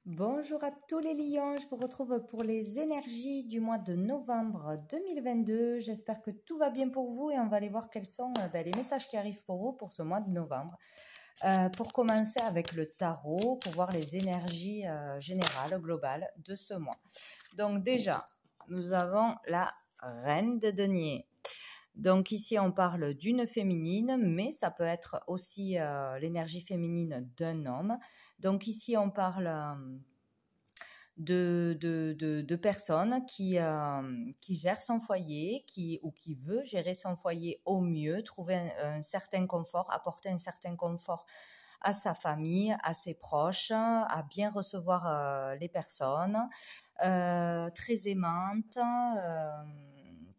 Bonjour à tous les lions, je vous retrouve pour les énergies du mois de novembre 2022. J'espère que tout va bien pour vous et on va aller voir quels sont les messages qui arrivent pour vous pour ce mois de novembre. Pour commencer avec le tarot, pour voir les énergies générales, globales de ce mois. Donc déjà, nous avons la reine de denier. Donc ici, on parle d'une féminine, mais ça peut être aussi l'énergie féminine d'un homme. Donc ici, on parle de personnes qui gèrent son foyer, ou qui veut gérer son foyer au mieux, trouver un certain confort, apporter un certain confort à sa famille, à ses proches, à bien recevoir les personnes, très aimante,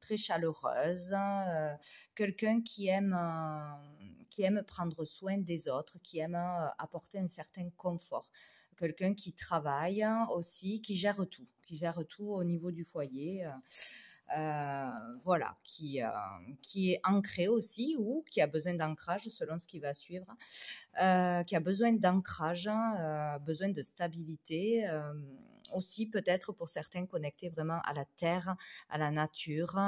très chaleureuse, quelqu'un qui aime prendre soin des autres, qui aime apporter un certain confort. Quelqu'un qui travaille aussi, qui gère tout au niveau du foyer. Voilà, qui est ancré aussi ou qui a besoin d'ancrage selon ce qui va suivre, qui a besoin d'ancrage, besoin de stabilité, aussi peut-être pour certains connectés vraiment à la terre, à la nature,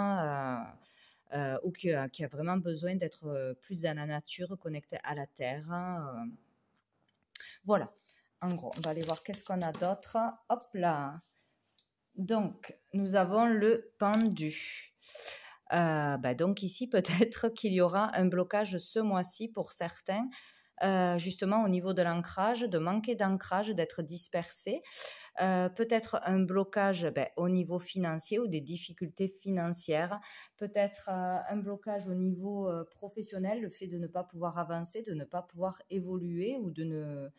ou qui a vraiment besoin d'être plus dans la nature, connecté à la terre. Voilà, en gros, on va aller voir qu'est-ce qu'on a d'autre. Hop là. Donc, nous avons le pendu. Donc ici, peut-être qu'il y aura un blocage ce mois-ci pour certains, justement au niveau de l'ancrage, de manquer d'ancrage, d'être dispersé. Peut-être un blocage au niveau financier ou des difficultés financières. Peut-être un blocage au niveau professionnel, le fait de ne pas pouvoir avancer, de ne pas pouvoir évoluer ou de ne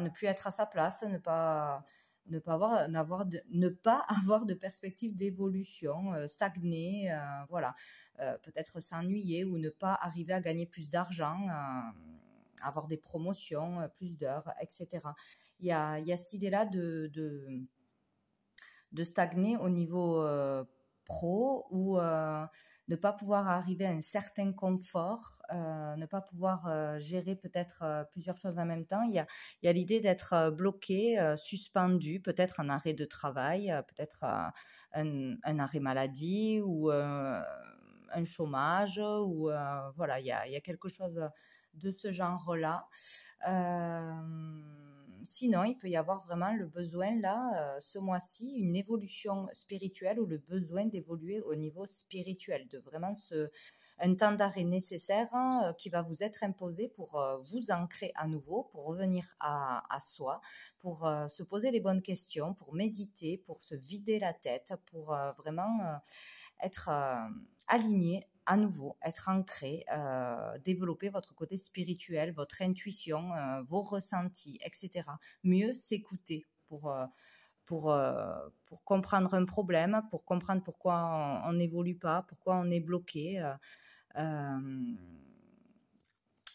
plus être à sa place, ne pas avoir de perspective d'évolution, stagner, voilà, peut-être s'ennuyer ou ne pas arriver à gagner plus d'argent, avoir des promotions, plus d'heures, etc. Il y a cette idée-là de stagner au niveau pro ou ne pas pouvoir arriver à un certain confort, ne pas pouvoir gérer peut-être plusieurs choses en même temps. Il y a l'idée d'être bloqué, suspendu, peut-être un arrêt de travail, peut-être un arrêt maladie ou un chômage. Ou voilà, il y a quelque chose de ce genre-là. Sinon, il peut y avoir vraiment le besoin, là, ce mois-ci, une évolution spirituelle ou le besoin d'évoluer au niveau spirituel, de vraiment un temps d'arrêt nécessaire qui va vous être imposé pour vous ancrer à nouveau, pour revenir à soi, pour se poser les bonnes questions, pour méditer, pour se vider la tête, pour vraiment être aligné à nouveau, être ancré, développer votre côté spirituel, votre intuition, vos ressentis, etc. Mieux s'écouter pour comprendre un problème, pour comprendre pourquoi on n'évolue pas, pourquoi on est bloqué.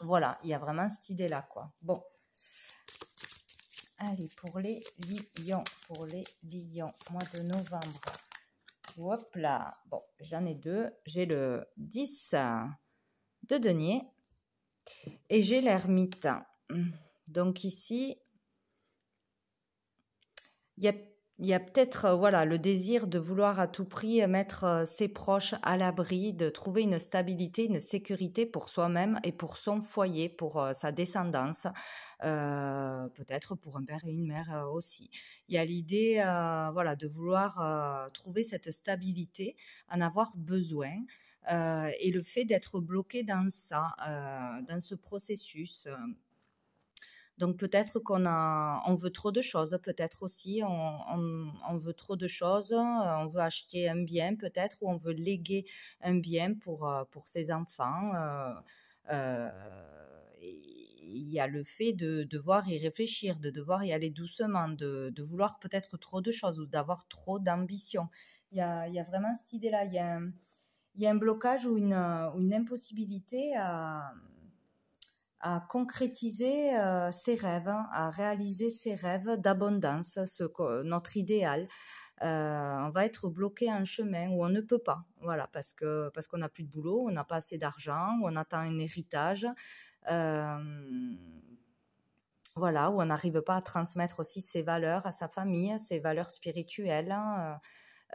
Voilà, il y a vraiment cette idée-là, quoi. Bon. Allez, pour les lions, mois de novembre. Hop là, bon, j'en ai deux. J'ai le 10 de denier et j'ai l'ermite. Donc ici, il y a peut-être voilà, le désir de vouloir à tout prix mettre ses proches à l'abri, de trouver une stabilité, une sécurité pour soi-même et pour son foyer, pour sa descendance, peut-être pour un père et une mère aussi. Il y a l'idée voilà, de vouloir trouver cette stabilité, en avoir besoin. Et le fait d'être bloqué dans ça, dans ce processus. Donc peut-être on veut trop de choses, peut-être aussi on veut trop de choses, on veut acheter un bien peut-être ou on veut léguer un bien pour ses enfants. Il y a le fait de devoir y réfléchir, de devoir y aller doucement, de vouloir peut-être trop de choses ou d'avoir trop d'ambition. Il y a vraiment cette idée-là, il y a un blocage ou une impossibilité à concrétiser ses rêves, à réaliser ses rêves d'abondance, notre idéal. On va être bloqué en chemin où on ne peut pas, voilà, parce qu'on n'a plus de boulot, on n'a pas assez d'argent, on attend un héritage. Voilà, où on n'arrive pas à transmettre aussi ses valeurs à sa famille, ses valeurs spirituelles, hein.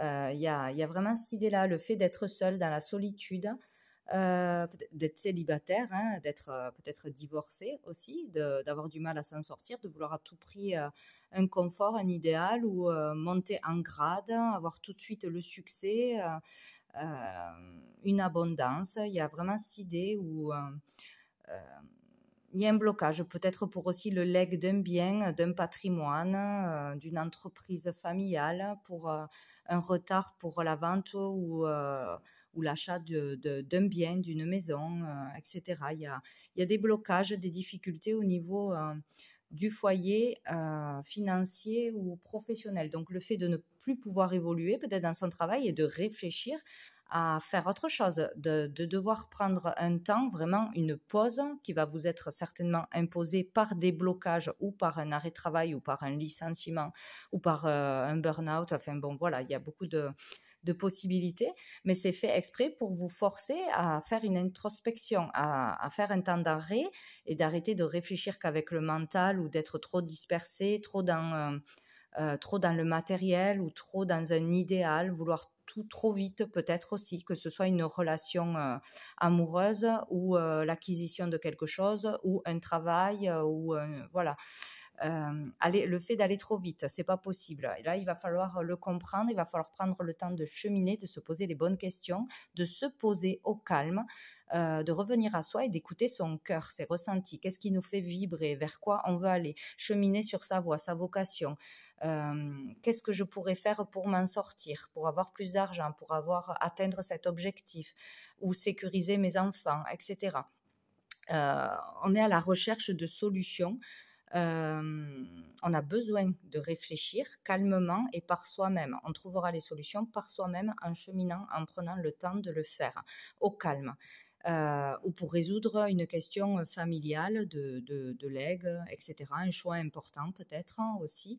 Il y a vraiment cette idée-là, le fait d'être seul dans la solitude, d'être célibataire, hein, d'être peut-être divorcé aussi, d'avoir du mal à s'en sortir, de vouloir à tout prix un confort, un idéal, ou monter en grade, avoir tout de suite le succès, une abondance. Il y a vraiment cette idée où euh, il y a un blocage, peut-être pour aussi le legs d'un bien, d'un patrimoine, d'une entreprise familiale, pour un retard pour la vente ou l'achat d'un bien, d'une maison, etc. Il y a des blocages, des difficultés au niveau du foyer financier ou professionnel. Donc le fait de ne plus pouvoir évoluer peut-être dans son travail et de réfléchir à faire autre chose, de devoir prendre un temps, vraiment une pause qui va vous être certainement imposée par des blocages ou par un arrêt de travail ou par un licenciement ou par un burn-out. Enfin bon, voilà, il y a beaucoup de possibilités, mais c'est fait exprès pour vous forcer à faire une introspection, à faire un temps d'arrêt et d'arrêter de réfléchir qu'avec le mental ou d'être trop dispersé, trop dans le matériel ou trop dans un idéal, vouloir tout trop vite peut-être aussi, que ce soit une relation amoureuse ou l'acquisition de quelque chose ou un travail ou voilà. Le fait d'aller trop vite, c'est pas possible. Et là, il va falloir le comprendre, il va falloir prendre le temps de cheminer, de se poser les bonnes questions, de se poser au calme, de revenir à soi et d'écouter son cœur, ses ressentis. Qu'est-ce qui nous fait vibrer, vers quoi on veut aller, cheminer sur sa voie, sa vocation. Qu'est-ce que je pourrais faire pour m'en sortir, pour avoir plus d'argent, pour atteindre cet objectif ou sécuriser mes enfants, etc. On est à la recherche de solutions. On a besoin de réfléchir calmement et par soi-même. On trouvera les solutions par soi-même en cheminant, en prenant le temps de le faire au calme. Ou pour résoudre une question familiale de legs, etc. Un choix important peut-être aussi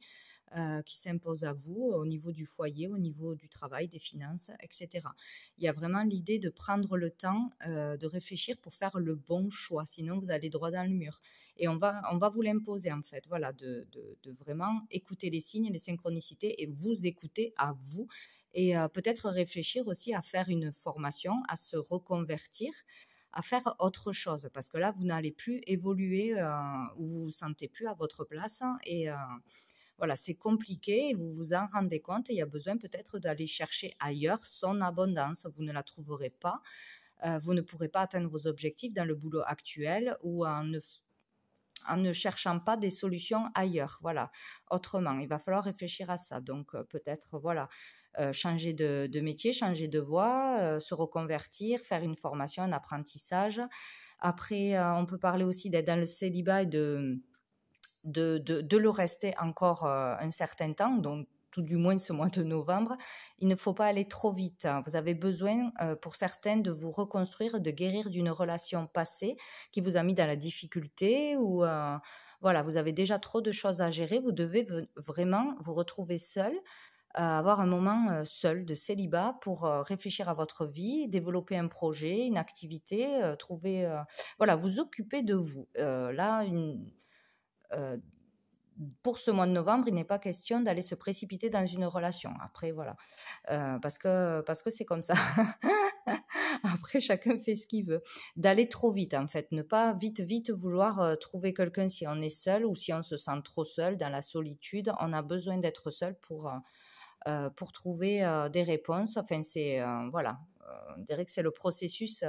qui s'impose à vous au niveau du foyer, au niveau du travail, des finances, etc. Il y a vraiment l'idée de prendre le temps de réfléchir pour faire le bon choix, sinon vous allez droit dans le mur. Et on va vous l'imposer en fait, voilà, de vraiment écouter les signes, les synchronicités et vous écouter à vous. Et peut-être réfléchir aussi à faire une formation, à se reconvertir, à faire autre chose, parce que là, vous n'allez plus évoluer, vous vous sentez plus à votre place, hein, et voilà, c'est compliqué et vous vous en rendez compte et il y a besoin peut-être d'aller chercher ailleurs son abondance. Vous ne la trouverez pas, vous ne pourrez pas atteindre vos objectifs dans le boulot actuel ou en ne cherchant pas des solutions ailleurs, voilà, autrement. Il va falloir réfléchir à ça. Donc peut-être, voilà, changer de métier, changer de voie, se reconvertir, faire une formation, un apprentissage. Après, on peut parler aussi d'être dans le célibat et de le rester encore un certain temps, donc tout du moins ce mois de novembre. Il ne faut pas aller trop vite. Vous avez besoin, pour certains, de vous reconstruire, de guérir d'une relation passée qui vous a mis dans la difficulté ou voilà, vous avez déjà trop de choses à gérer. Vous devez vraiment vous retrouver seul, avoir un moment seul de célibat pour réfléchir à votre vie, développer un projet, une activité, trouver, voilà, vous occuper de vous. Là, euh, pour ce mois de novembre, il n'est pas question d'aller se précipiter dans une relation. Après, voilà, parce que c'est comme ça. Après, chacun fait ce qu'il veut. D'aller trop vite, en fait, ne pas vite vouloir trouver quelqu'un si on est seul ou si on se sent trop seul dans la solitude. On a besoin d'être seul pour trouver des réponses. Enfin, c'est voilà, on dirait que c'est le processus.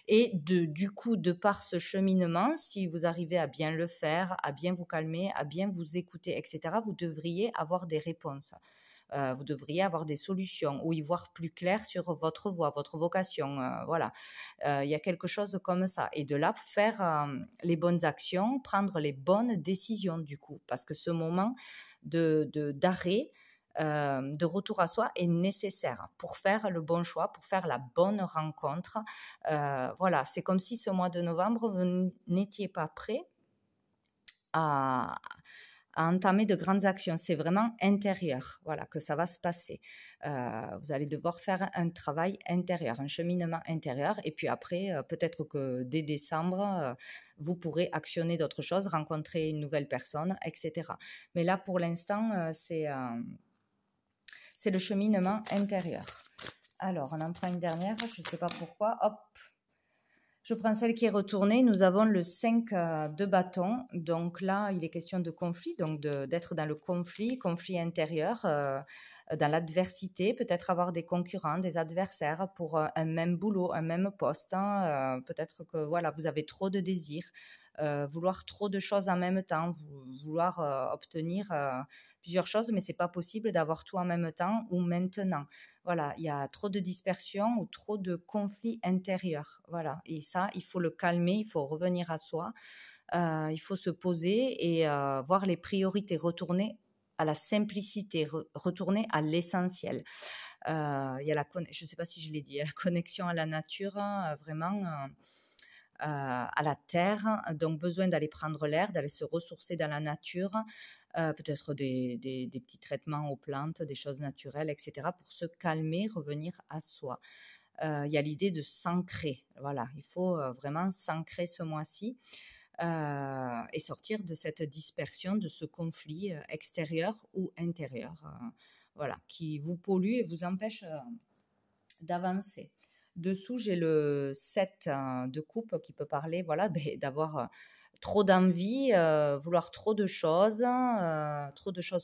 Et du coup, de par ce cheminement, si vous arrivez à bien le faire, à bien vous calmer, à bien vous écouter, etc., vous devriez avoir des réponses. Vous devriez avoir des solutions ou y voir plus clair sur votre voie, votre vocation. Voilà, il y a quelque chose comme ça. Et de là, faire les bonnes actions, prendre les bonnes décisions du coup. Parce que ce moment d'arrêt, de retour à soi est nécessaire pour faire le bon choix, pour faire la bonne rencontre. Voilà, c'est comme si ce mois de novembre, vous n'étiez pas prêt à, à entamer de grandes actions. C'est vraiment intérieur, voilà, que ça va se passer. Vous allez devoir faire un travail intérieur, un cheminement intérieur. Et puis après, peut-être que dès décembre, vous pourrez actionner d'autres choses, rencontrer une nouvelle personne, etc. Mais là, pour l'instant, c'est le cheminement intérieur. Alors, on en prend une dernière, je ne sais pas pourquoi. Hop, je prends celle qui est retournée. Nous avons le 5 de bâton. Donc là, il est question de conflit, donc d'être dans le conflit intérieur, dans l'adversité, peut-être avoir des concurrents, des adversaires pour un même boulot, un même poste. Hein. Peut-être que voilà, vous avez trop de désirs, vouloir trop de choses en même temps, vouloir obtenir plusieurs choses, mais c'est pas possible d'avoir tout en même temps ou maintenant. Voilà, il y a trop de dispersion ou trop de conflits intérieurs. Voilà, et ça, il faut le calmer, il faut revenir à soi, il faut se poser et voir les priorités, retourner à la simplicité, retourner à l'essentiel. Il y a je ne sais pas si je l'ai dit, la connexion à la nature, vraiment à la terre, donc besoin d'aller prendre l'air, d'aller se ressourcer dans la nature, peut-être des petits traitements aux plantes, des choses naturelles, etc., pour se calmer, revenir à soi. Il y a l'idée de s'ancrer, voilà, il faut vraiment s'ancrer ce mois-ci et sortir de cette dispersion, de ce conflit extérieur ou intérieur, voilà, qui vous pollue et vous empêche d'avancer. Dessous, j'ai le 7 de coupe qui peut parler voilà, d'avoir trop d'envie, vouloir trop de choses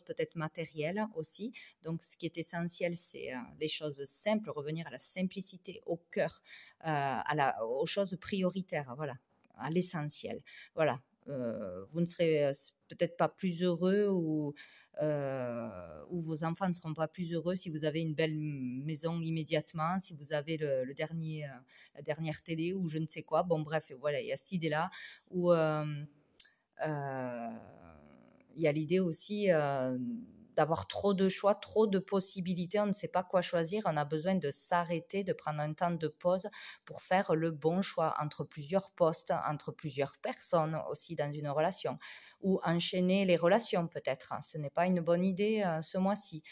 peut-être matérielles aussi. Donc, ce qui est essentiel, c'est les choses simples, revenir à la simplicité, au cœur, aux choses prioritaires, voilà, à l'essentiel. Voilà. Vous ne serez peut-être pas plus heureux ou vos enfants ne seront pas plus heureux si vous avez une belle maison immédiatement, si vous avez la dernière télé ou je ne sais quoi. Bon, bref, voilà, il y a cette idée-là où il y a l'idée aussi d'avoir trop de choix, trop de possibilités, on ne sait pas quoi choisir, on a besoin de s'arrêter, de prendre un temps de pause pour faire le bon choix entre plusieurs postes, entre plusieurs personnes aussi dans une relation, ou enchaîner les relations peut-être. Ce n'est pas une bonne idée ce mois-ci.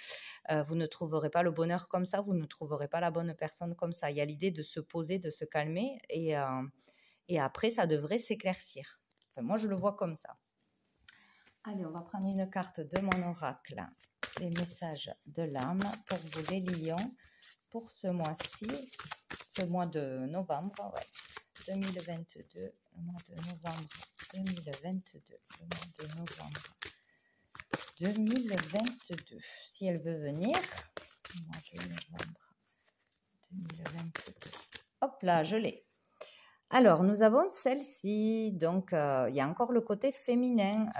Vous ne trouverez pas le bonheur comme ça, vous ne trouverez pas la bonne personne comme ça. Il y a l'idée de se poser, de se calmer et après ça devrait s'éclaircir. Enfin, moi je le vois comme ça. Allez, on va prendre une carte de mon oracle, les messages de l'âme pour vous les lions pour ce mois-ci, ce mois de novembre, 2022, le mois de novembre 2022, le mois de novembre 2022. Si elle veut venir, le mois de novembre 2022. Hop là, je l'ai. Alors, nous avons celle-ci, donc il y a encore le côté féminin,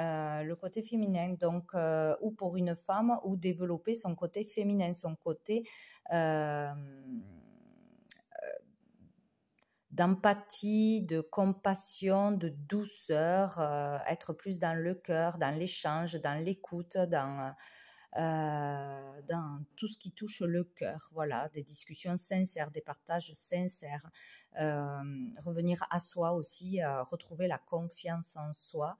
donc ou pour une femme, ou développer son côté féminin, son côté d'empathie, de compassion, de douceur, être plus dans le cœur, dans l'échange, dans l'écoute, dans tout ce qui touche le cœur, voilà, des discussions sincères, des partages sincères, revenir à soi aussi, retrouver la confiance en soi,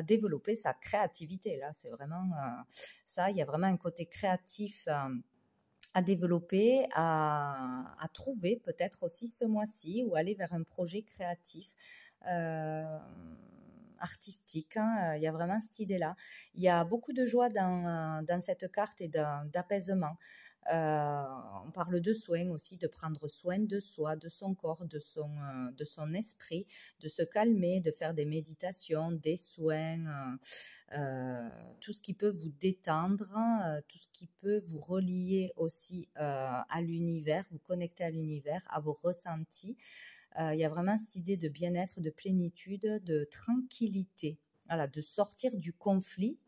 développer sa créativité. Là, c'est vraiment ça, il y a vraiment un côté créatif à développer, à trouver peut-être aussi ce mois-ci, ou aller vers un projet créatif. Artistique, hein, il y a vraiment cette idée-là. Il y a beaucoup de joie dans cette carte et d'apaisement. On parle de soins aussi, de prendre soin de soi, de son corps, de son esprit, de se calmer, de faire des méditations, des soins, tout ce qui peut vous détendre, tout ce qui peut vous relier aussi à l'univers, vous connecter à l'univers, à vos ressentis. Il y a vraiment cette idée de bien-être, de plénitude, de tranquillité, voilà, de sortir du conflit,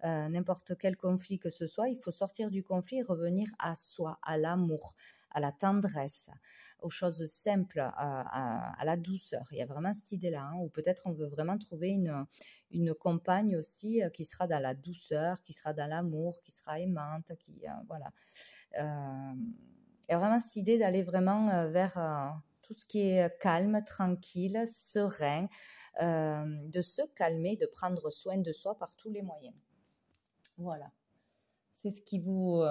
n'importe quel conflit que ce soit, il faut sortir du conflit et revenir à soi, à l'amour, à la tendresse, aux choses simples, à la douceur. Il y a vraiment cette idée-là, hein, où peut-être on veut vraiment trouver une compagne aussi qui sera dans la douceur, qui sera dans l'amour, qui sera aimante, voilà. Il y a vraiment cette idée d'aller vraiment vers tout ce qui est calme, tranquille, serein, de se calmer, de prendre soin de soi par tous les moyens. Voilà, c'est ce qui vous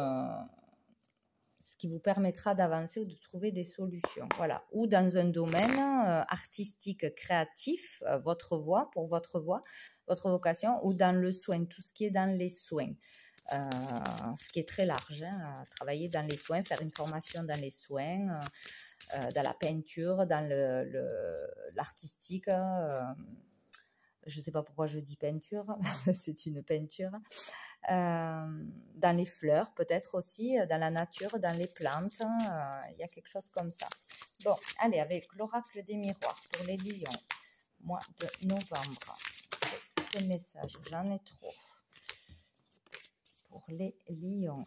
permettra d'avancer ou de trouver des solutions. Voilà. Ou dans un domaine artistique, créatif, votre voie, pour votre voie, votre vocation, ou dans le soin, tout ce qui est dans les soins. Ce qui est très large, hein, travailler dans les soins, faire une formation dans les soins, dans la peinture, dans l'artistique. Je ne sais pas pourquoi je dis peinture, c'est une peinture. Dans les fleurs, peut-être aussi, dans la nature, dans les plantes, il y a quelque chose comme ça. Bon, allez, avec l'oracle des miroirs pour les lions, mois de novembre. Quel message, j'en ai trop. Pour les lions,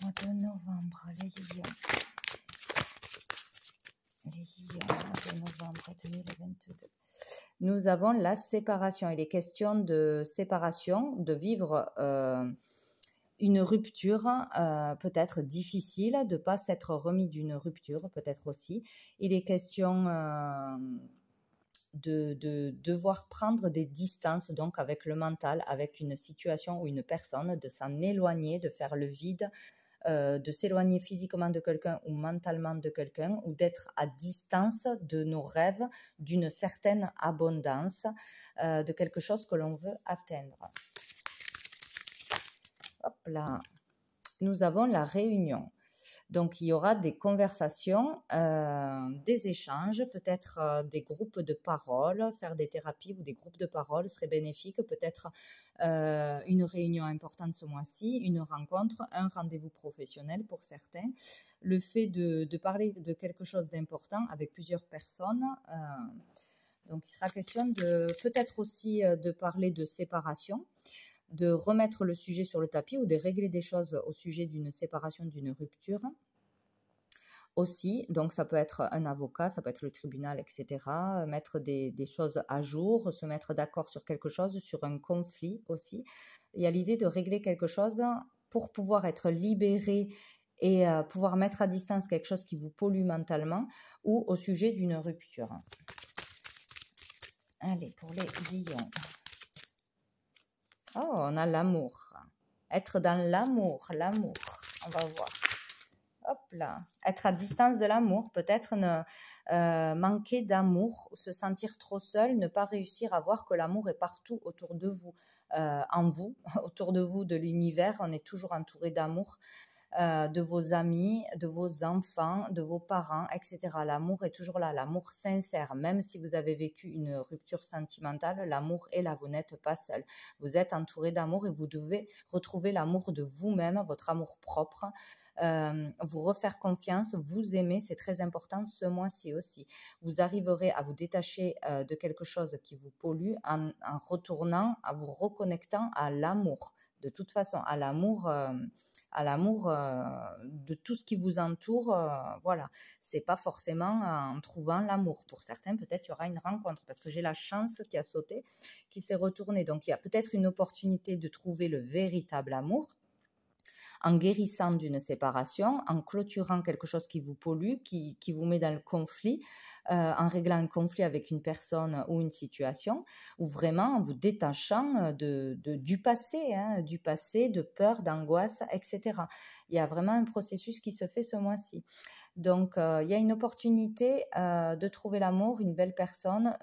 mois de novembre, les lions. Les lions, mois de novembre 2022. Nous avons la séparation. Il est question de séparation, de vivre une rupture peut-être difficile, de ne pas s'être remis d'une rupture peut-être aussi. Il est question de devoir prendre des distances donc avec le mental, avec une situation ou une personne, de s'en éloigner, de faire le vide, de s'éloigner physiquement de quelqu'un ou mentalement de quelqu'un, ou d'être à distance de nos rêves, d'une certaine abondance, de quelque chose que l'on veut atteindre. Hop là, nous avons la réunion. Donc, il y aura des conversations, des échanges, peut-être des groupes de parole, faire des thérapies ou des groupes de parole serait bénéfique, peut-être une réunion importante ce mois-ci, une rencontre, un rendez-vous professionnel pour certains. Le fait de parler de quelque chose d'important avec plusieurs personnes. Donc, il sera question de peut-être aussi de parler de séparation, de remettre le sujet sur le tapis ou de régler des choses au sujet d'une séparation, d'une rupture aussi. Donc, ça peut être un avocat, ça peut être le tribunal, etc. Mettre des choses à jour, se mettre d'accord sur quelque chose, sur un conflit aussi. Il y a l'idée de régler quelque chose pour pouvoir être libéré et pouvoir mettre à distance quelque chose qui vous pollue mentalement ou au sujet d'une rupture. Allez, pour les lions. Oh, on a l'amour. Être dans l'amour, on va voir. Hop là. Être à distance de l'amour, peut-être manquer d'amour, se sentir trop seul, ne pas réussir à voir que l'amour est partout autour de vous, en vous, autour de vous, de l'univers. On est toujours entouré d'amour. De vos amis, de vos enfants, de vos parents, etc. L'amour est toujours là, l'amour sincère. Même si vous avez vécu une rupture sentimentale, l'amour est là, vous n'êtes pas seul. Vous êtes entouré d'amour et vous devez retrouver l'amour de vous-même, votre amour propre, vous refaire confiance, vous aimer, c'est très important ce mois-ci aussi. Vous arriverez à vous détacher de quelque chose qui vous pollue en retournant, en vous reconnectant à l'amour. De toute façon, à l'amour de tout ce qui vous entoure. Voilà, c'est pas forcément en trouvant l'amour. Pour certains, peut-être il y aura une rencontre parce que j'ai la chance qui a sauté, qui s'est retournée. Donc il y a peut-être une opportunité de trouver le véritable amour en guérissant d'une séparation, en clôturant quelque chose qui vous pollue, qui vous met dans le conflit, en réglant un conflit avec une personne ou une situation, ou vraiment en vous détachant du passé, de peur, d'angoisse, etc. Il y a vraiment un processus qui se fait ce mois-ci. Donc, il y a une opportunité de trouver l'amour, une belle personne,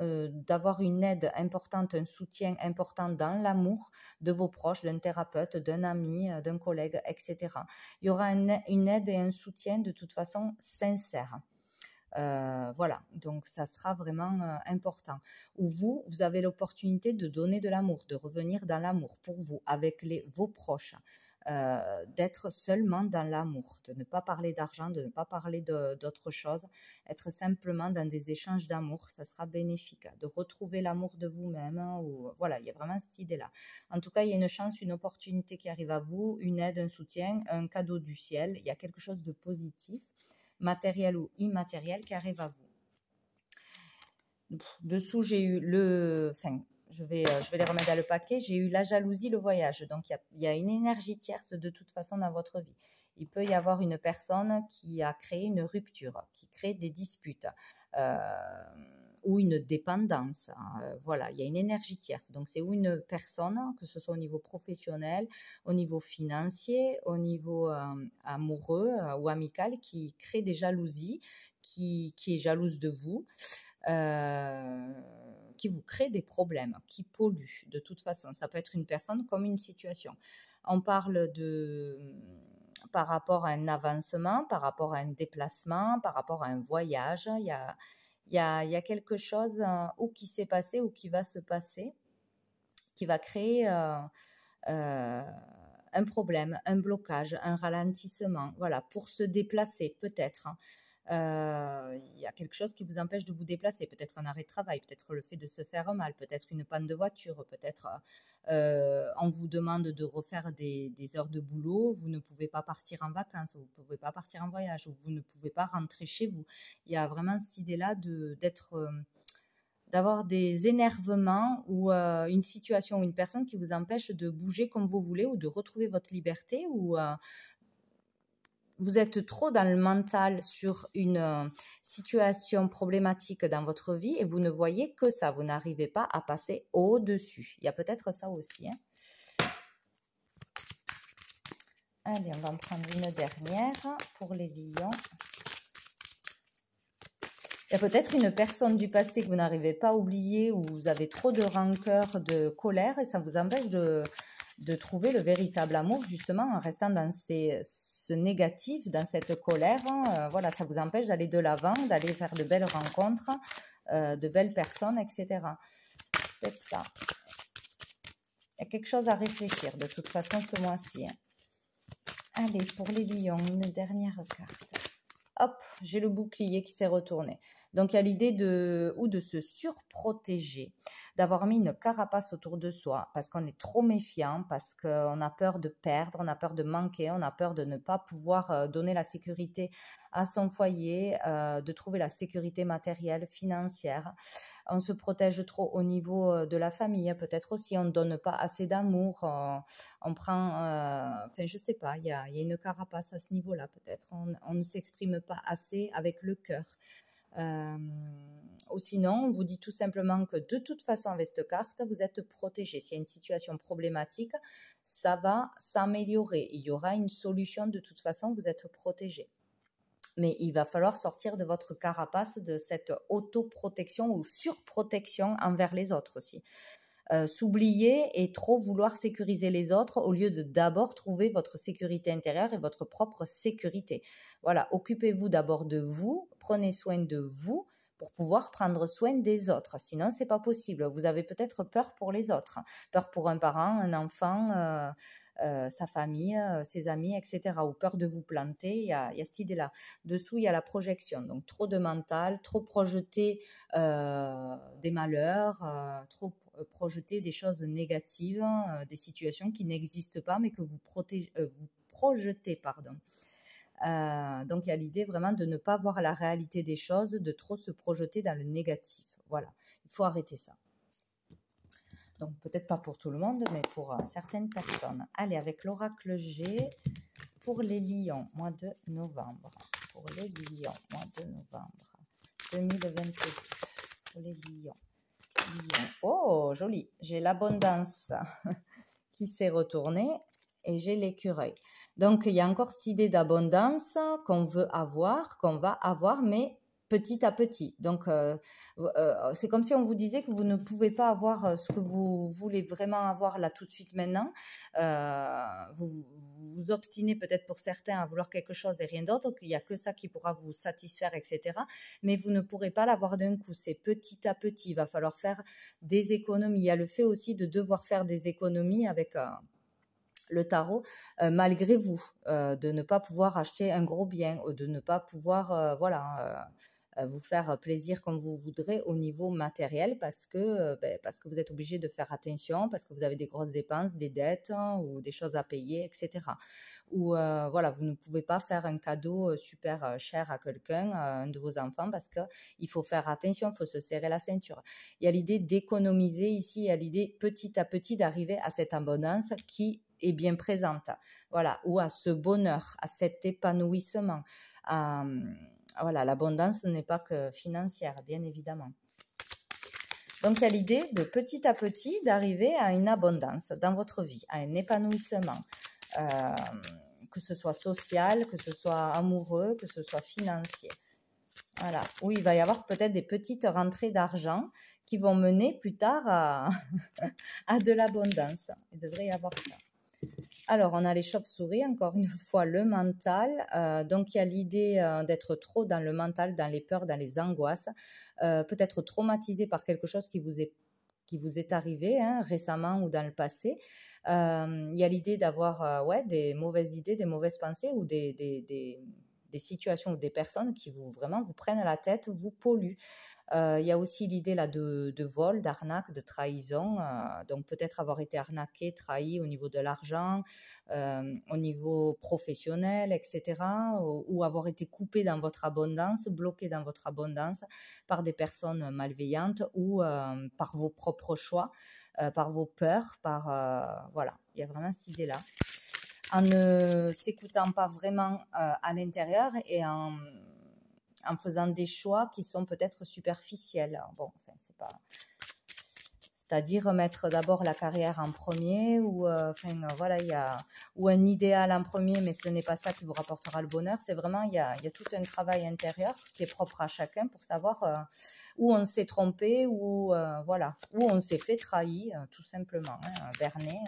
d'avoir une aide importante, un soutien important dans l'amour de vos proches, d'un thérapeute, d'un ami, d'un collègue, etc. Il y aura une aide et un soutien de toute façon sincère. Voilà, donc ça sera vraiment important. Où vous avez l'opportunité de donner de l'amour, de revenir dans l'amour pour vous, avec vos proches. D'être seulement dans l'amour, de ne pas parler d'argent, de ne pas parler d'autre chose, être simplement dans des échanges d'amour, ça sera bénéfique, de retrouver l'amour de vous-même, voilà, il y a vraiment cette idée-là. En tout cas, il y a une chance, une opportunité qui arrive à vous, une aide, un soutien, un cadeau du ciel, il y a quelque chose de positif, matériel ou immatériel qui arrive à vous. Dessous, j'ai eu je vais les remettre dans le paquet. J'ai eu la jalousie, le voyage. Donc, il y a une énergie tierce de toute façon dans votre vie. Il peut y avoir une personne qui a créé une rupture, qui crée des disputes, ou une dépendance. Voilà, il y a une énergie tierce. Donc, c'est ou une personne, que ce soit au niveau professionnel, au niveau financier, au niveau amoureux ou amical, qui crée des jalousies, qui est jalouse de vous, qui vous crée des problèmes, qui pollue de toute façon. Ça peut être une personne comme une situation. On parle par rapport à un avancement, par rapport à un déplacement, par rapport à un voyage. Il y a quelque chose ou qui s'est passé ou qui va se passer, qui va créer un problème, un blocage, un ralentissement. Voilà, pour se déplacer peut-être. Il y a quelque chose qui vous empêche de vous déplacer, peut-être un arrêt de travail, peut-être le fait de se faire mal, peut-être une panne de voiture, peut-être on vous demande de refaire des heures de boulot, vous ne pouvez pas partir en vacances, vous ne pouvez pas partir en voyage, ou vous ne pouvez pas rentrer chez vous. Il y a vraiment cette idée-là d'avoir des énervements ou une situation ou une personne qui vous empêche de bouger comme vous voulez ou de retrouver votre liberté, ou vous êtes trop dans le mental sur une situation problématique dans votre vie et vous ne voyez que ça. Vous n'arrivez pas à passer au-dessus. Il y a peut-être ça aussi. Allez, on va en prendre une dernière pour les lions. Il y a peut-être une personne du passé que vous n'arrivez pas à oublier, ou vous avez trop de rancœur, de colère, et ça vous empêche de trouver le véritable amour, justement, en restant dans ce négatif, dans cette colère. Voilà, ça vous empêche d'aller de l'avant, d'aller faire de belles rencontres, de belles personnes, etc. Peut-être ça. Il y a quelque chose à réfléchir, de toute façon, ce mois-ci. Allez, pour les lions, une dernière carte. Hop, j'ai le bouclier qui s'est retourné. Donc, il y a l'idée de se surprotéger, d'avoir mis une carapace autour de soi parce qu'on est trop méfiant, parce qu'on a peur de perdre, on a peur de manquer, on a peur de ne pas pouvoir donner la sécurité à son foyer, de trouver la sécurité matérielle, financière. On se protège trop au niveau de la famille, peut-être aussi on ne donne pas assez d'amour, on prend, enfin je sais pas, il y a une carapace à ce niveau-là peut-être, on ne s'exprime pas assez avec le cœur. Ou sinon, on vous dit tout simplement que de toute façon, avec cette carte, vous êtes protégé. S'il y a une situation problématique, ça va s'améliorer. Il y aura une solution, de toute façon, vous êtes protégé. Mais il va falloir sortir de votre carapace, de cette autoprotection ou surprotection envers les autres aussi. S'oublier et trop vouloir sécuriser les autres au lieu de d'abord trouver votre sécurité intérieure et votre propre sécurité. Voilà, occupez-vous d'abord de vous, prenez soin de vous pour pouvoir prendre soin des autres. Sinon, c'est pas possible. Vous avez peut-être peur pour les autres, peur pour un parent, un enfant, sa famille, ses amis, etc. Ou peur de vous planter, il y a cette idée-là. Dessous, il y a la projection. Donc, trop de mental, trop projeter des malheurs, trop projeter des choses négatives, des situations qui n'existent pas, mais que vous projetez, pardon. Donc, il y a l'idée vraiment de ne pas voir la réalité des choses, de trop se projeter dans le négatif. Voilà, il faut arrêter ça. Donc, peut-être pas pour tout le monde, mais pour certaines personnes. Allez, avec l'oracle G pour les lions, mois de novembre. Pour les lions, mois de novembre 2022. Pour les lions. Oh, joli. J'ai l'abondance qui s'est retournée et j'ai l'écureuil. Donc, il y a encore cette idée d'abondance qu'on veut avoir, qu'on va avoir, mais petit à petit. Donc, c'est comme si on vous disait que vous ne pouvez pas avoir ce que vous voulez vraiment avoir là tout de suite maintenant. Vous vous obstinez peut-être pour certains à vouloir quelque chose et rien d'autre, qu'il n'y a que ça qui pourra vous satisfaire, etc. Mais vous ne pourrez pas l'avoir d'un coup. C'est petit à petit. Il va falloir faire des économies. Il y a le fait aussi de devoir faire des économies avec le tarot, malgré vous, de ne pas pouvoir acheter un gros bien, ou de ne pas pouvoir, vous faire plaisir comme vous voudrez au niveau matériel, parce que vous êtes obligé de faire attention, parce que vous avez des grosses dépenses, des dettes, ou des choses à payer, etc. Ou vous ne pouvez pas faire un cadeau super cher à quelqu'un, un de vos enfants, parce qu'il faut faire attention, il faut se serrer la ceinture. Il y a l'idée d'économiser ici, il y a l'idée petit à petit d'arriver à cette abondance qui est bien présente, voilà, ou à ce bonheur, à cet épanouissement. Voilà, l'abondance n'est pas que financière, bien évidemment. Donc, il y a l'idée de petit à petit d'arriver à une abondance dans votre vie, à un épanouissement, que ce soit social, que ce soit amoureux, que ce soit financier. Voilà, où il va y avoir peut-être des petites rentrées d'argent qui vont mener plus tard à, à de l'abondance. Il devrait y avoir ça. Alors, on a les chauves-souris, encore une fois, le mental. Donc, il y a l'idée d'être trop dans le mental, dans les peurs, dans les angoisses, peut-être traumatisé par quelque chose qui vous est arrivé récemment ou dans le passé. Il y a l'idée d'avoir des mauvaises idées, des mauvaises pensées ou des situations ou des personnes qui vraiment vous prennent la tête, vous polluent. Il y a aussi l'idée là de vol, d'arnaque, de trahison. Donc peut-être avoir été arnaqué, trahi au niveau de l'argent, au niveau professionnel, etc. Ou avoir été coupé dans votre abondance, bloqué dans votre abondance par des personnes malveillantes ou par vos propres choix, par vos peurs, voilà. Il y a vraiment cette idée-là. En ne s'écoutant pas vraiment à l'intérieur et en faisant des choix qui sont peut-être superficiels. Bon, enfin, c'est-à-dire mettre d'abord la carrière en premier voilà, ou un idéal en premier, mais ce n'est pas ça qui vous rapportera le bonheur. C'est vraiment, il y a tout un travail intérieur qui est propre à chacun pour savoir où on s'est trompé ou voilà, où on s'est fait trahir, tout simplement, berner,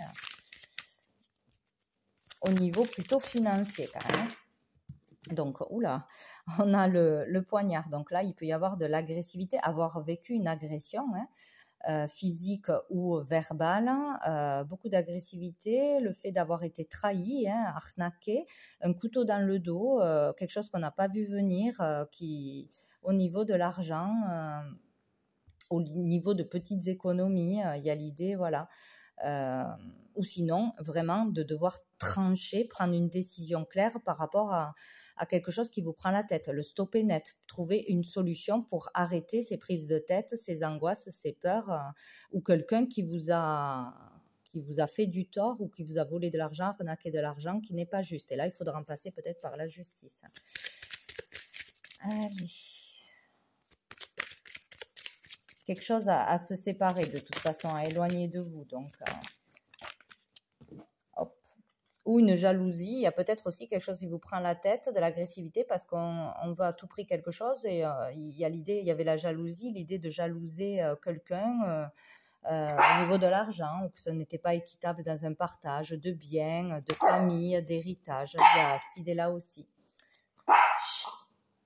au niveau plutôt financier quand même. Donc, oula, on a le poignard. Donc là, il peut y avoir de l'agressivité, avoir vécu une agression physique ou verbale, beaucoup d'agressivité, le fait d'avoir été trahi, arnaqué, un couteau dans le dos, quelque chose qu'on n'a pas vu venir, qui, au niveau de l'argent, au niveau de petites économies, il y a l'idée, voilà. Ou sinon, vraiment, de devoir trancher, prendre une décision claire par rapport à quelque chose qui vous prend la tête, le stopper net, trouver une solution pour arrêter ces prises de tête, ces angoisses, ces peurs, ou quelqu'un qui vous a fait du tort ou qui vous a volé de l'argent, arnaqué de l'argent qui n'est pas juste. Et là, il faudra en passer peut-être par la justice. Allez. Quelque chose à se séparer de toute façon, à éloigner de vous. Donc, hop. Ou une jalousie. Il y a peut-être aussi quelque chose qui vous prend la tête, de l'agressivité, parce qu'on veut à tout prix quelque chose. Et il y avait la jalousie, l'idée de jalouser quelqu'un au niveau de l'argent, ou que ce n'était pas équitable dans un partage de biens, de famille, d'héritage. Il y a cette idée-là aussi.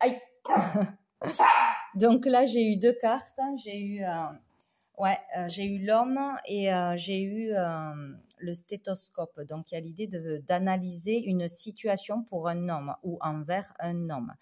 Aïe. Donc là, j'ai eu 2 cartes. J'ai eu l'homme et j'ai eu le stéthoscope. Donc, il y a l'idée d'analyser une situation pour un homme ou envers un homme.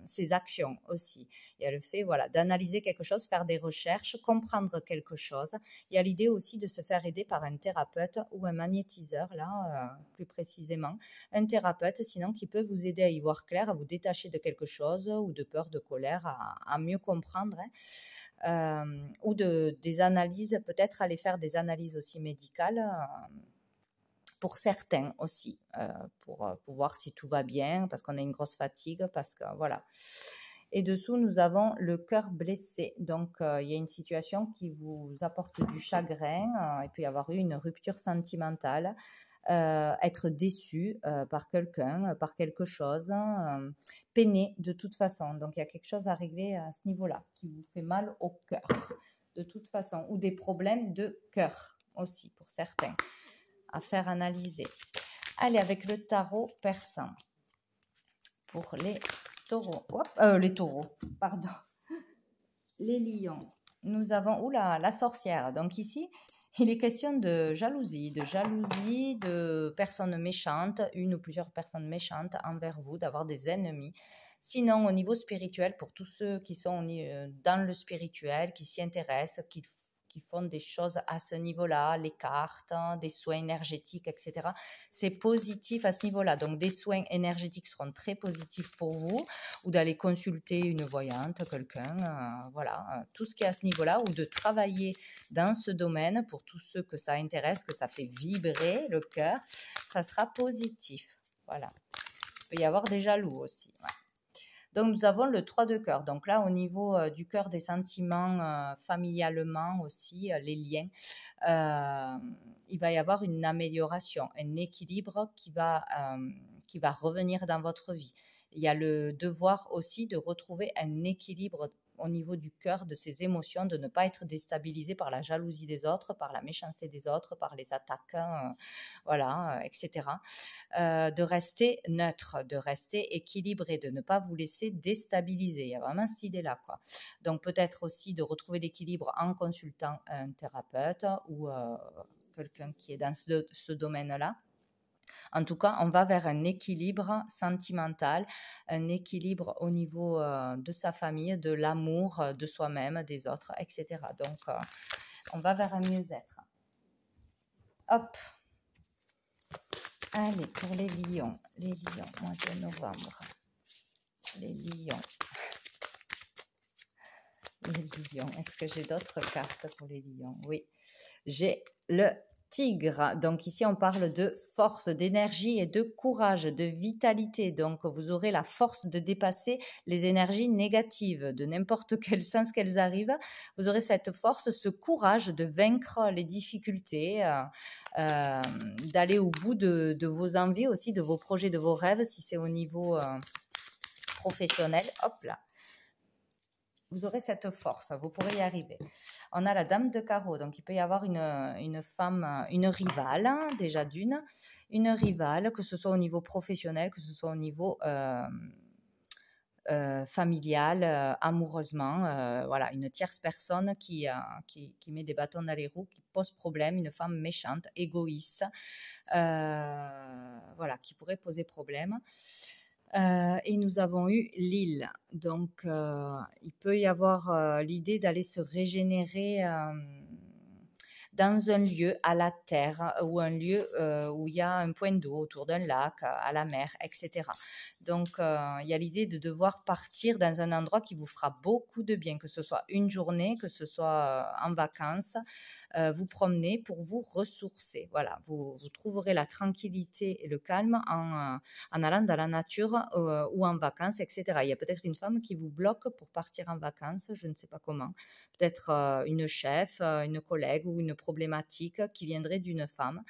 Ses actions aussi. Il y a le fait d'analyser quelque chose, faire des recherches, comprendre quelque chose. Il y a l'idée aussi de se faire aider par un thérapeute ou un magnétiseur, là, plus précisément. Un thérapeute, sinon, qui peut vous aider à y voir clair, à vous détacher de quelque chose ou de peur, de colère, à mieux comprendre. Ou des analyses, peut-être aller faire des analyses aussi médicales pour certains aussi, pour voir si tout va bien, parce qu'on a une grosse fatigue, parce que voilà. Et dessous, nous avons le cœur blessé. Donc, il y a une situation qui vous apporte du chagrin. Il peut y avoir eu une rupture sentimentale, être déçu par quelqu'un, par quelque chose, peiné de toute façon. Donc, il y a quelque chose à régler à ce niveau-là qui vous fait mal au cœur, de toute façon. Ou des problèmes de cœur aussi, pour certains, à faire analyser. Allez, avec le tarot persan. Pour les taureaux. Les taureaux, pardon. Les lions. Nous avons, la sorcière. Donc ici, il est question de jalousie, de personnes méchantes, une ou plusieurs personnes méchantes envers vous, d'avoir des ennemis. Sinon, au niveau spirituel, pour tous ceux qui sont dans le spirituel, qui s'y intéressent, qui font des choses à ce niveau-là, les cartes, des soins énergétiques, etc. C'est positif à ce niveau-là. Donc, des soins énergétiques seront très positifs pour vous, ou d'aller consulter une voyante, quelqu'un, tout ce qui est à ce niveau-là, ou de travailler dans ce domaine pour tous ceux que ça intéresse, que ça fait vibrer le cœur, ça sera positif. Voilà. Il peut y avoir des jaloux aussi. Ouais. Donc, nous avons le 3 de cœur. Donc là, au niveau du cœur des sentiments, familialement aussi, les liens, il va y avoir une amélioration, un équilibre qui va revenir dans votre vie. Il y a le devoir aussi de retrouver un équilibre au niveau du cœur, de ses émotions, de ne pas être déstabilisé par la jalousie des autres, par la méchanceté des autres, par les attaques, voilà, etc. De rester neutre, de rester équilibré, de ne pas vous laisser déstabiliser. Il y a vraiment cette idée-là, quoi. Donc peut-être aussi de retrouver l'équilibre en consultant un thérapeute ou quelqu'un qui est dans ce domaine-là. En tout cas, on va vers un équilibre sentimental, un équilibre au niveau de sa famille, de l'amour, de soi-même, des autres, etc. Donc, on va vers un mieux-être. Hop. Allez, pour les lions, mois de novembre. Les lions. Les lions. Est-ce que j'ai d'autres cartes pour les lions? Oui. J'ai le tigre. Donc ici, on parle de force, d'énergie et de courage, de vitalité. Donc, vous aurez la force de dépasser les énergies négatives, de n'importe quel sens qu'elles arrivent. Vous aurez cette force, ce courage de vaincre les difficultés, d'aller au bout de vos envies aussi, de vos projets, de vos rêves, si c'est au niveau professionnel. Hop là. Vous aurez cette force, vous pourrez y arriver. On a la dame de carreau, donc il peut y avoir une femme, une rivale, hein, déjà d'une, une rivale, que ce soit au niveau professionnel, que ce soit au niveau familial, amoureusement, voilà, une tierce personne qui met des bâtons dans les roues, qui pose problème, une femme méchante, égoïste, voilà, qui pourrait poser problème. Et nous avons eu l'île. Donc, il peut y avoir l'idée d'aller se régénérer dans un lieu à la terre ou un lieu où il y a un point d'eau autour d'un lac, à la mer, etc. Donc, il y a l'idée de devoir partir dans un endroit qui vous fera beaucoup de bien, que ce soit une journée, que ce soit en vacances, vous promener pour vous ressourcer. Voilà, vous trouverez la tranquillité et le calme en allant dans la nature ou en vacances, etc. Il y a peut-être une femme qui vous bloque pour partir en vacances, je ne sais pas comment. Peut-être une chef, une collègue ou une problématique qui viendrait d'une femme.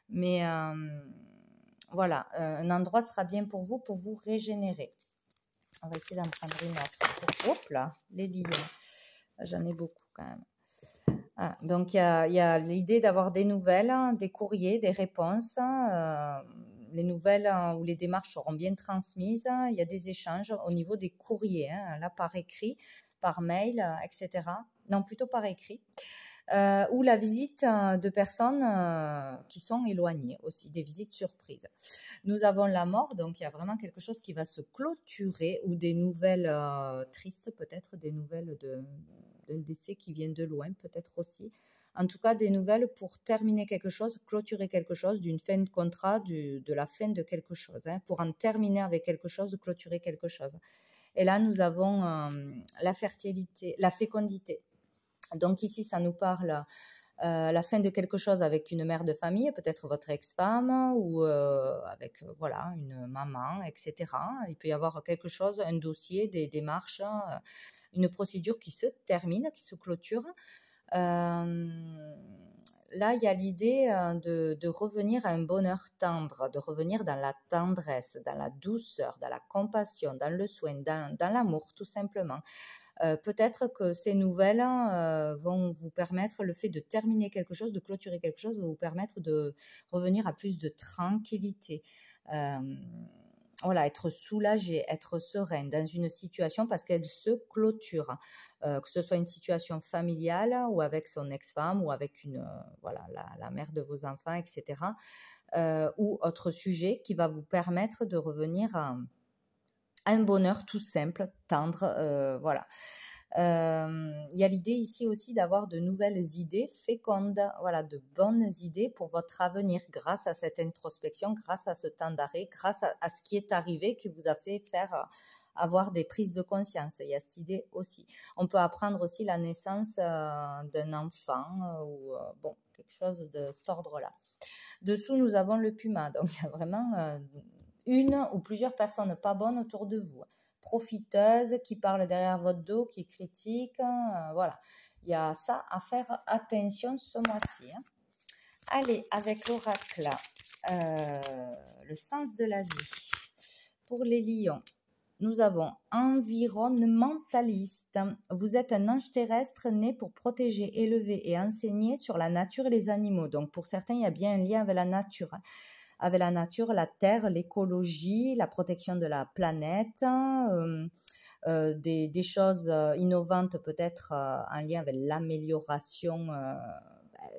Mais voilà, un endroit sera bien pour vous régénérer. On va essayer d'en prendre une autre. Hop là, les lions. J'en ai beaucoup quand même. Ah, donc, il y a l'idée d'avoir des nouvelles, des courriers, des réponses. Les nouvelles ou les démarches seront bien transmises. Il y a des échanges au niveau des courriers, hein, là par écrit, par mail, etc. Non, plutôt par écrit. Ou la visite de personnes qui sont éloignées aussi, des visites surprises. Nous avons la mort, donc il y a vraiment quelque chose qui va se clôturer ou des nouvelles tristes, peut-être des nouvelles d'un décès qui vient de loin, peut-être aussi. En tout cas, des nouvelles pour terminer quelque chose, clôturer quelque chose, d'une fin de contrat, de la fin de quelque chose, hein, pour en terminer avec quelque chose, de clôturer quelque chose. Et là, nous avons la fertilité, la fécondité. Donc ici, ça nous parle la fin de quelque chose avec une mère de famille, peut-être votre ex-femme ou avec voilà une maman, etc. Il peut y avoir quelque chose, un dossier, des démarches, une procédure qui se termine, qui se clôture. Là, il y a l'idée de revenir à un bonheur tendre, de revenir dans la tendresse, dans la douceur, dans la compassion, dans le soin, dans l'amour, tout simplement. Peut-être que ces nouvelles vont vous permettre, le fait de terminer quelque chose, de clôturer quelque chose, va vous permettre de revenir à plus de tranquillité. Voilà, être soulagé, être serein dans une situation parce qu'elle se clôture, que ce soit une situation familiale ou avec son ex-femme ou avec voilà, la mère de vos enfants, etc. Ou autre sujet qui va vous permettre de revenir à un bonheur tout simple, tendre, voilà. Il y a l'idée ici aussi d'avoir de nouvelles idées fécondes, voilà, de bonnes idées pour votre avenir grâce à cette introspection, grâce à ce temps d'arrêt, grâce à ce qui est arrivé qui vous a fait faire avoir des prises de conscience. Il y a cette idée aussi. On peut apprendre aussi la naissance d'un enfant ou bon, quelque chose de cet ordre-là. Dessous, nous avons le puma. Donc, il y a vraiment une ou plusieurs personnes pas bonnes autour de vous. profiteuse qui parle derrière votre dos, qui critique. Voilà, il y a ça à faire attention ce mois-ci. Hein. Allez, avec l'oracle, le sens de la vie. Pour les lions, nous avons environnementaliste. Vous êtes un ange terrestre né pour protéger, élever et enseigner sur la nature et les animaux. Donc pour certains, il y a bien un lien avec la nature. Avec la nature, la terre, l'écologie, la protection de la planète, des choses innovantes peut-être en lien avec l'amélioration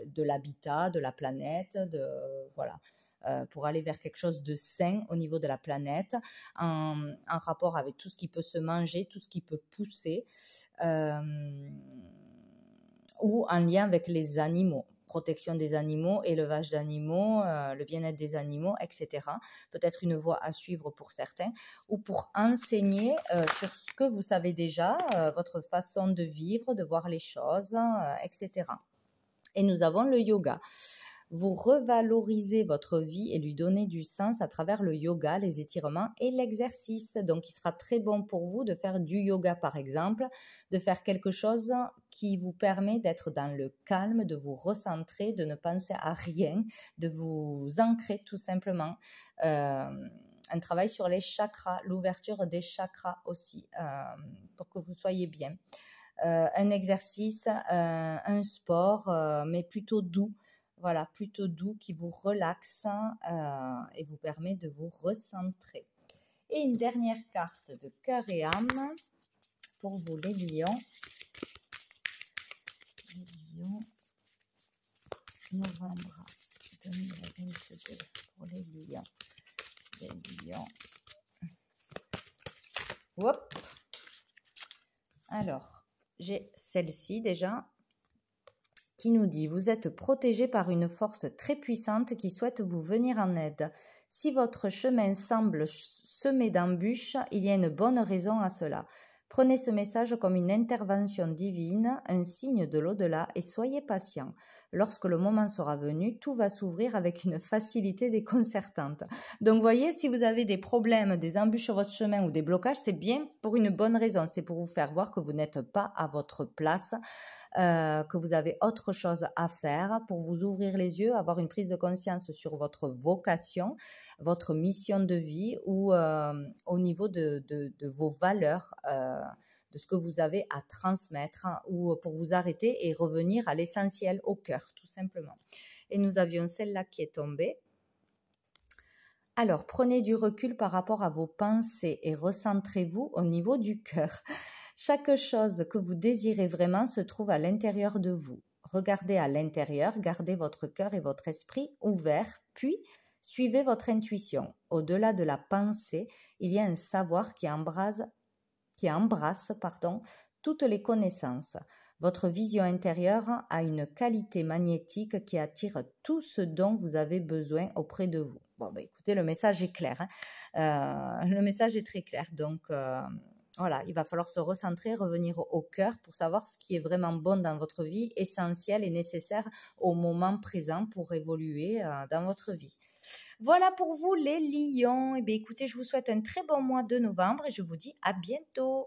de l'habitat, de la planète, voilà. Pour aller vers quelque chose de sain au niveau de la planète, en rapport avec tout ce qui peut se manger, tout ce qui peut pousser, ou en lien avec les animaux, protection des animaux, élevage d'animaux, le bien-être des animaux, etc. Peut-être une voie à suivre pour certains, ou pour enseigner sur ce que vous savez déjà, votre façon de vivre, de voir les choses, etc. Et nous avons le yoga. Vous revalorisez votre vie et lui donnez du sens à travers le yoga, les étirements et l'exercice. Donc, il sera très bon pour vous de faire du yoga, par exemple, de faire quelque chose qui vous permet d'être dans le calme, de vous recentrer, de ne penser à rien, de vous ancrer tout simplement. Un travail sur les chakras, l'ouverture des chakras aussi, pour que vous soyez bien. Un exercice, un sport, mais plutôt doux. Voilà, plutôt doux, qui vous relaxe et vous permet de vous recentrer. Et une dernière carte de cœur et âme pour vous, les lions. Les lions, novembre 2022 pour les lions. Les lions. Hop. Alors, j'ai celle-ci déjà, qui nous dit « Vous êtes protégé par une force très puissante qui souhaite vous venir en aide. Si votre chemin semble semé d'embûches, il y a une bonne raison à cela. Prenez ce message comme une intervention divine, un signe de l'au-delà et soyez patient. Lorsque le moment sera venu, tout va s'ouvrir avec une facilité déconcertante. » Donc, voyez, si vous avez des problèmes, des embûches sur votre chemin ou des blocages, c'est bien pour une bonne raison. C'est pour vous faire voir que vous n'êtes pas à votre place, que vous avez autre chose à faire, pour vous ouvrir les yeux, avoir une prise de conscience sur votre vocation, votre mission de vie ou au niveau de vos valeurs, de ce que vous avez à transmettre, ou pour vous arrêter et revenir à l'essentiel, au cœur, tout simplement. Et nous avions celle-là qui est tombée. Alors, prenez du recul par rapport à vos pensées et recentrez-vous au niveau du cœur. Chaque chose que vous désirez vraiment se trouve à l'intérieur de vous. Regardez à l'intérieur, gardez votre cœur et votre esprit ouverts, puis suivez votre intuition. Au-delà de la pensée, il y a un savoir qui embrasse toutes les connaissances. Votre vision intérieure a une qualité magnétique qui attire tout ce dont vous avez besoin auprès de vous. Bon, écoutez, le message est clair. Le message est très clair. Donc, voilà, il va falloir se recentrer, revenir au cœur pour savoir ce qui est vraiment bon dans votre vie, essentiel et nécessaire au moment présent pour évoluer dans votre vie. Voilà pour vous, les lions. Eh bien, écoutez, je vous souhaite un très bon mois de novembre et je vous dis à bientôt.